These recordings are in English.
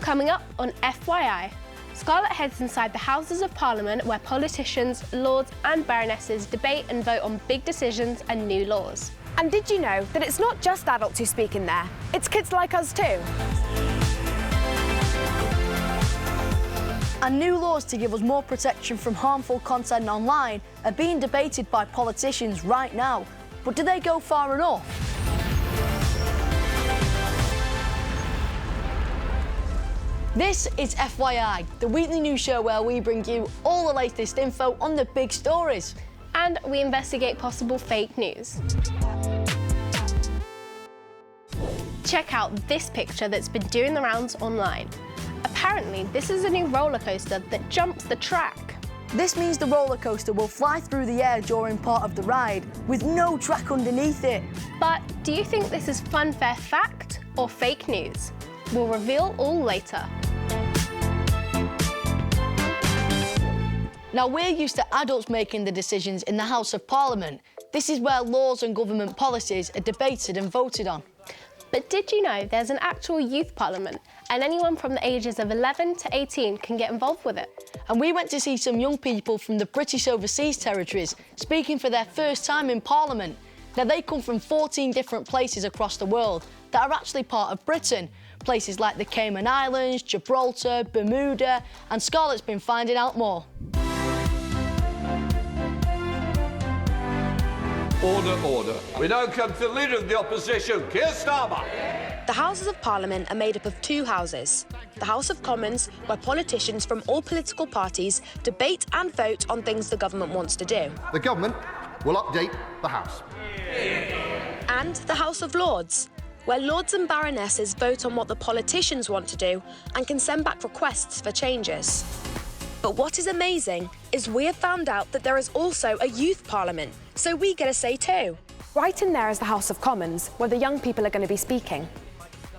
Coming up on FYI, Scarlett heads inside the Houses of Parliament where politicians, lords and baronesses debate and vote on big decisions and new laws. And did you know that it's not just adults who speak in there, it's kids like us too? And new laws to give us more protection from harmful content online are being debated by politicians right now. But do they go far enough? This is FYI, the weekly news show where we bring you all the latest info on the big stories. And we investigate possible fake news. Check out this picture that's been doing the rounds online. Apparently, this is a new roller coaster that jumps the track. This means the roller coaster will fly through the air during part of the ride, with no track underneath it. But do you think this is fun, fair fact or fake news? We'll reveal all later. Now, we're used to adults making the decisions in the House of Parliament. This is where laws and government policies are debated and voted on. But did you know there's an actual youth parliament and anyone from the ages of 11 to 18 can get involved with it? And we went to see some young people from the British Overseas Territories speaking for their first time in Parliament. Now, they come from 14 different places across the world that are actually part of Britain. Places like the Cayman Islands, Gibraltar, Bermuda, and Scarlett's been finding out more. Order, order. We now come to the Leader of the Opposition, Keir Starmer. The Houses of Parliament are made up of two houses. The House of Commons, where politicians from all political parties debate and vote on things the government wants to do. The government will update the House. And the House of Lords, where lords and baronesses vote on what the politicians want to do and can send back requests for changes. But what is amazing is we have found out that there is also a youth parliament, so we get a say too. Right in there is the House of Commons, where the young people are going to be speaking.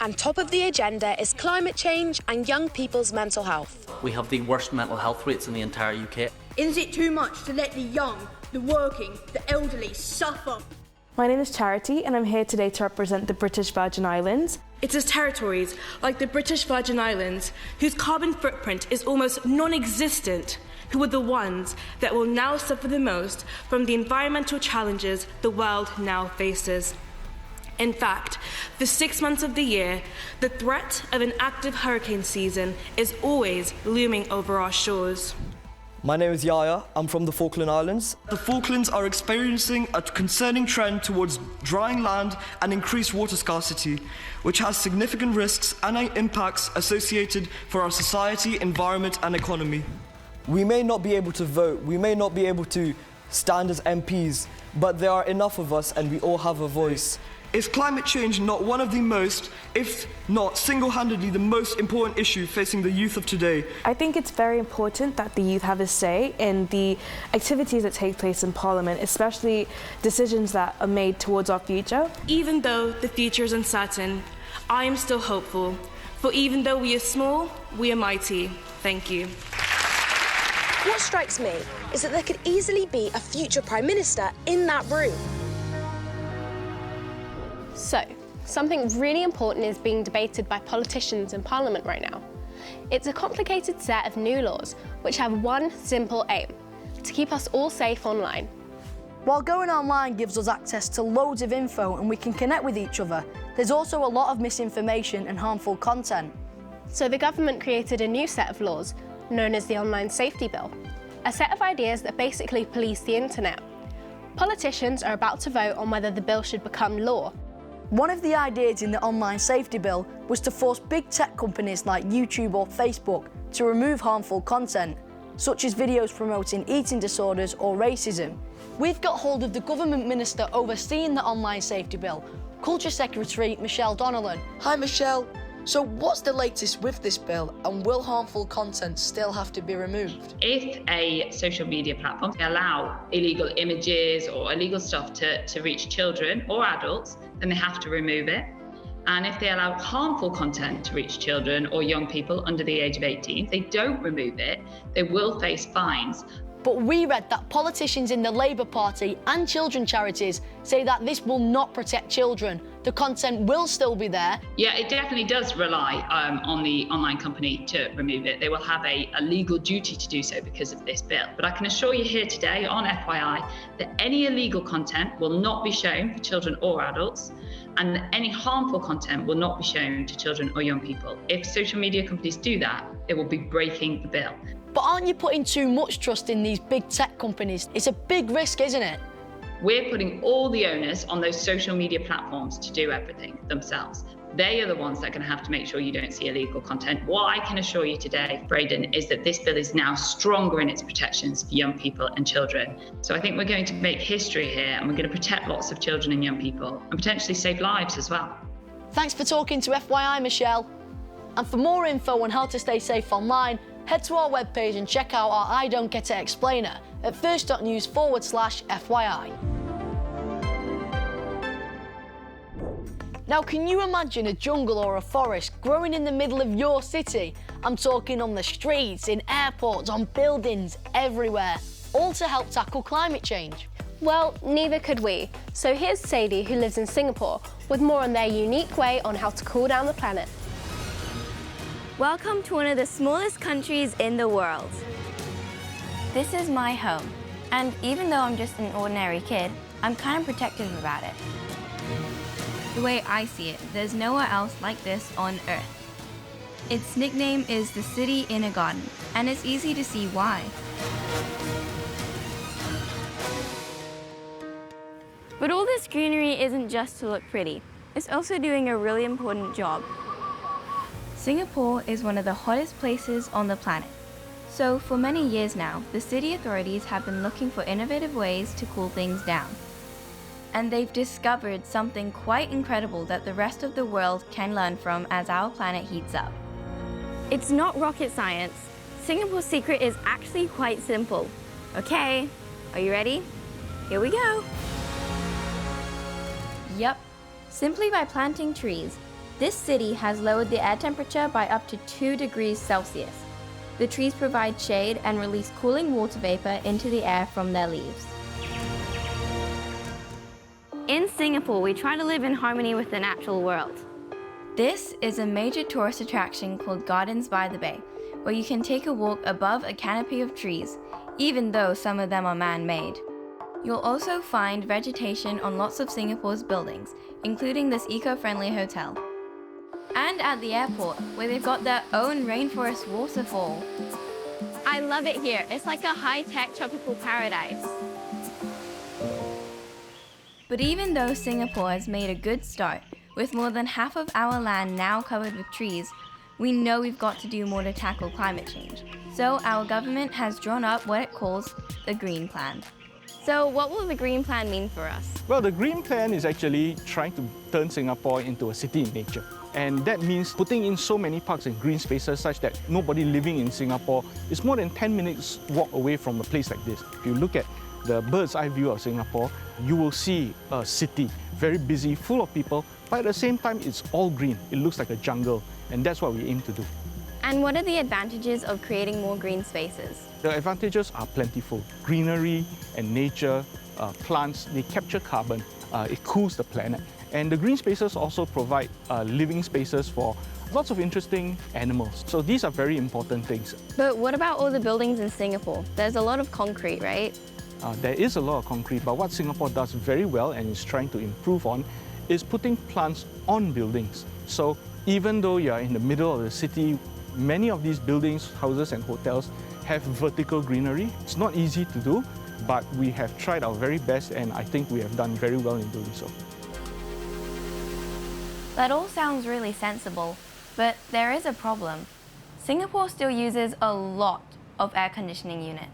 And top of the agenda is climate change and young people's mental health. We have the worst mental health rates in the entire UK. Is it too much to let the young, the working, the elderly suffer? My name is Charity and I'm here today to represent the British Virgin Islands. It is territories like the British Virgin Islands, whose carbon footprint is almost non-existent, who are the ones that will now suffer the most from the environmental challenges the world now faces. In fact, for 6 months of the year, the threat of an active hurricane season is always looming over our shores. My name is Yaya. I'm from the Falkland Islands. The Falklands are experiencing a concerning trend towards drying land and increased water scarcity, which has significant risks and impacts associated for our society, environment and economy. We may not be able to vote, we may not be able to stand as MPs, but there are enough of us and we all have a voice. Is climate change not one of the most, if not single-handedly the most important issue facing the youth of today? I think it's very important that the youth have a say in the activities that take place in Parliament, especially decisions that are made towards our future. Even though the future is uncertain, I am still hopeful. For even though we are small, we are mighty. Thank you. What strikes me is that there could easily be a future Prime Minister in that room. So, something really important is being debated by politicians in Parliament right now. It's a complicated set of new laws which have one simple aim: to keep us all safe online. While going online gives us access to loads of info and we can connect with each other, there's also a lot of misinformation and harmful content. So the government created a new set of laws known as the Online Safety Bill, a set of ideas that basically police the internet. Politicians are about to vote on whether the bill should become law. One of the ideas in the Online Safety Bill was to force big tech companies like YouTube or Facebook to remove harmful content, such as videos promoting eating disorders or racism. We've got hold of the government minister overseeing the Online Safety Bill, Culture Secretary Michelle Donnellan. Hi Michelle. So what's the latest with this bill, and will harmful content still have to be removed? If a social media platform allow illegal images or illegal stuff to reach children or adults, then they have to remove it. And if they allow harmful content to reach children or young people under the age of 18, if they don't remove it, they will face fines. But we read that politicians in the Labour Party and children charities say that this will not protect children, the content will still be there. Yeah, it definitely does rely on the online company to remove it. They will have a legal duty to do so because of this bill. But I can assure you here today on FYI that any illegal content will not be shown for children or adults, and any harmful content will not be shown to children or young people. If social media companies do that, they will be breaking the bill. But aren't you putting too much trust in these big tech companies? It's a big risk, isn't it? We're putting all the onus on those social media platforms to do everything themselves. They are the ones that are going to have to make sure you don't see illegal content. What I can assure you today, Braden, is that this bill is now stronger in its protections for young people and children. So I think we're going to make history here, and we're going to protect lots of children and young people and potentially save lives as well. Thanks for talking to FYI, Michelle. And for more info on how to stay safe online, head to our webpage and check out our I Don't Get It explainer at first.news/FYI. Now, can you imagine a jungle or a forest growing in the middle of your city? I'm talking on the streets, in airports, on buildings, everywhere, all to help tackle climate change. Well, neither could we. So here's Sadie, who lives in Singapore, with more on their unique way on how to cool down the planet. Welcome to one of the smallest countries in the world. This is my home, and even though I'm just an ordinary kid, I'm kind of protective about it. The way I see it, there's nowhere else like this on Earth. Its nickname is the city in a garden, and it's easy to see why. But all this greenery isn't just to look pretty, it's also doing a really important job. Singapore is one of the hottest places on the planet. So for many years now, the city authorities have been looking for innovative ways to cool things down. And they've discovered something quite incredible that the rest of the world can learn from as our planet heats up. It's not rocket science. Singapore's secret is actually quite simple. Okay, are you ready? Here we go. Yep, simply by planting trees, this city has lowered the air temperature by up to 2 degrees Celsius. The trees provide shade and release cooling water vapor into the air from their leaves. In Singapore, we try to live in harmony with the natural world. This is a major tourist attraction called Gardens by the Bay, where you can take a walk above a canopy of trees, even though some of them are man-made. You'll also find vegetation on lots of Singapore's buildings, including this eco-friendly hotel. And at the airport, where they've got their own rainforest waterfall. I love it here. It's like a high-tech tropical paradise. But even though Singapore has made a good start, with more than half of our land now covered with trees, we know we've got to do more to tackle climate change. So our government has drawn up what it calls the Green Plan. So what will the Green Plan mean for us? Well, the Green Plan is actually trying to turn Singapore into a city in nature. And that means putting in so many parks and green spaces such that nobody living in Singapore is more than 10 minutes walk away from a place like this. If you look at the bird's eye view of Singapore, you will see a city, very busy, full of people, but at the same time, it's all green. It looks like a jungle, and that's what we aim to do. And what are the advantages of creating more green spaces? The advantages are plentiful. Greenery and nature, plants, they capture carbon. It cools the planet. And the green spaces also provide living spaces for lots of interesting animals. So these are very important things. But what about all the buildings in Singapore? There's a lot of concrete, right? There is a lot of concrete, but what Singapore does very well and is trying to improve on is putting plants on buildings. So even though you're in the middle of the city, many of these buildings, houses and hotels have vertical greenery. It's not easy to do, but we have tried our very best, and I think we have done very well in doing so. That all sounds really sensible, but there is a problem. Singapore still uses a lot of air conditioning units.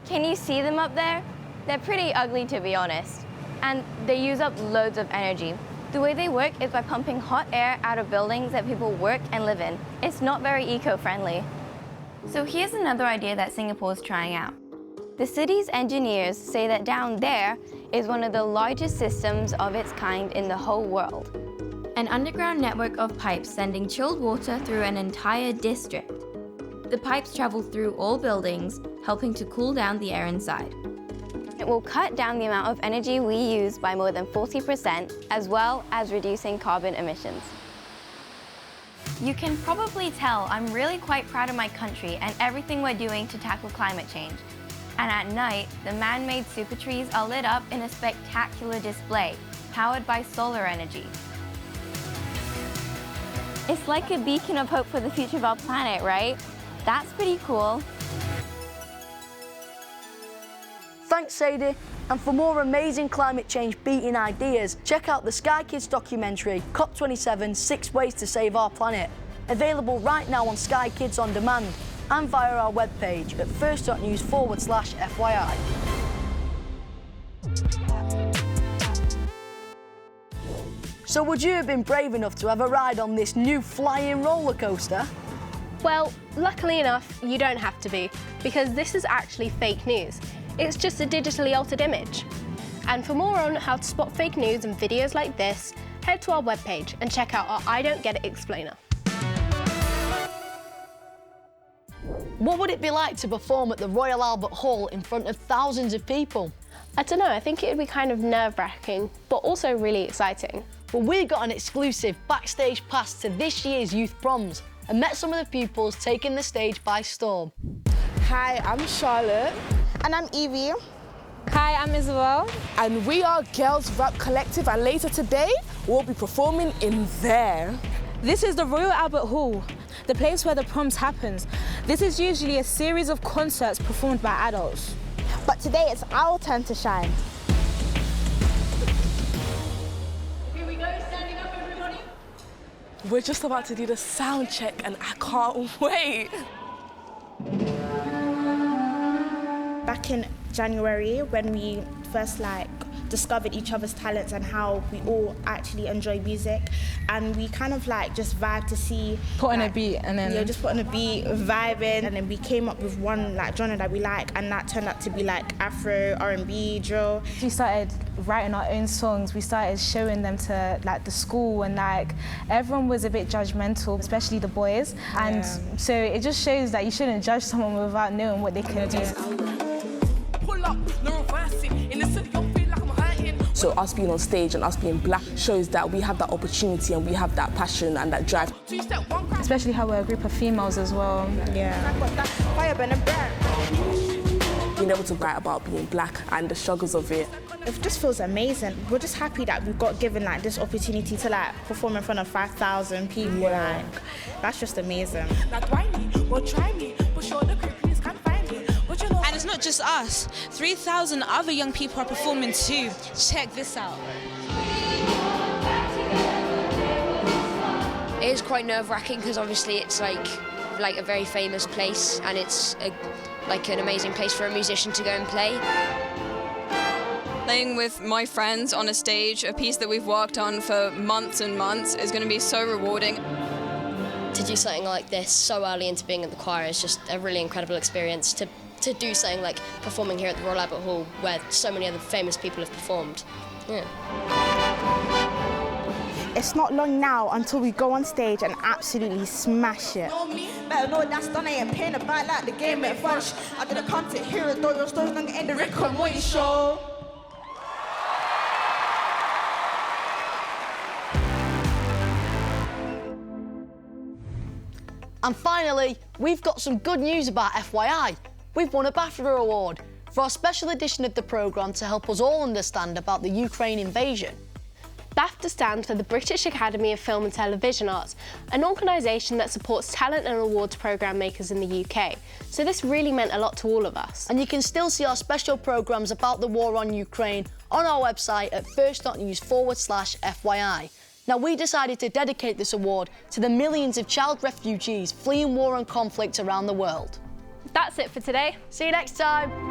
Can you see them up there? They're pretty ugly, to be honest, and they use up loads of energy. The way they work is by pumping hot air out of buildings that people work and live in. It's not very eco-friendly. So here's another idea that Singapore's trying out. The city's engineers say that down there is one of the largest systems of its kind in the whole world. An underground network of pipes sending chilled water through an entire district. The pipes travel through all buildings, helping to cool down the air inside. It will cut down the amount of energy we use by more than 40%, as well as reducing carbon emissions. You can probably tell I'm really quite proud of my country and everything we're doing to tackle climate change. And at night, the man-made super trees are lit up in a spectacular display, powered by solar energy. It's like a beacon of hope for the future of our planet, right? That's pretty cool. Thanks, Sadie. And for more amazing climate change beating ideas, check out the Sky Kids documentary, COP27 6 Ways to Save Our Planet, available right now on Sky Kids On Demand and via our webpage at first.news/FYI. So would you have been brave enough to have a ride on this new flying roller coaster? Well, luckily enough, you don't have to be, because this is actually fake news. It's just a digitally altered image. And for more on how to spot fake news and videos like this, head to our webpage and check out our I Don't Get It explainer. What would it be like to perform at the Royal Albert Hall in front of thousands of people? I don't know, I think it would be kind of nerve-wracking, but also really exciting. Well, we got an exclusive backstage pass to this year's Youth Proms and met some of the pupils taking the stage by storm. Hi, I'm Charlotte. And I'm Evie. Hi, I'm Isabel. And we are Girls Rap Collective, and later today, we'll be performing in there. This is the Royal Albert Hall, the place where the proms happens. This is usually a series of concerts performed by adults. But today it's our turn to shine. Here we go, standing up everybody. We're just about to do the sound check and I can't wait. Back in January, when we first discovered each other's talents and how we all actually enjoy music, and we kind of just vibe to see put on a beat and then just put on a beat, vibing, and then we came up with one genre that we like, and that turned out to be Afro, R&B, drill. We started writing our own songs. We started showing them to the school, and everyone was a bit judgmental, especially the boys. And so it just shows that you shouldn't judge someone without knowing what they can do. Pull up, no reversing. In the city, you'll feel like I'm hurting. So us being on stage and us being black shows that we have that opportunity and we have that passion and that drive. Especially how we're a group of females as well. Being able to write about being black and the struggles of it. It just feels amazing. We're just happy that we got given this opportunity to perform in front of 5,000 people. Yeah. That's just amazing. Now try me, well try me, but show the crew, please can't find me. And it's not just us. 3,000 other young people are performing too. Check this out. It is quite nerve-wracking because obviously it's like a very famous place, and it's an amazing place for a musician to go and play. Playing with my friends on a stage, a piece that we've worked on for months and months, is going to be so rewarding. To do something like this so early into being in the choir is just a really incredible experience. To do something like performing here at the Royal Albert Hall, where so many other famous people have performed. Yeah. It's not long now until we go on stage and absolutely smash it. Better know that's done, I ain't paying about like the game at fun. I didn't come to hear it though, your story's gonna end the record, what you show. And finally, we've got some good news about FYI. We've won a BAFTA Award for our special edition of the programme to help us all understand about the Ukraine invasion. BAFTA stands for the British Academy of Film and Television Arts, an organisation that supports talent and awards programme makers in the UK. So this really meant a lot to all of us. And you can still see our special programmes about the war on Ukraine on our website at first.news/FYI. Now, we decided to dedicate this award to the millions of child refugees fleeing war and conflict around the world. That's it for today. See you next time.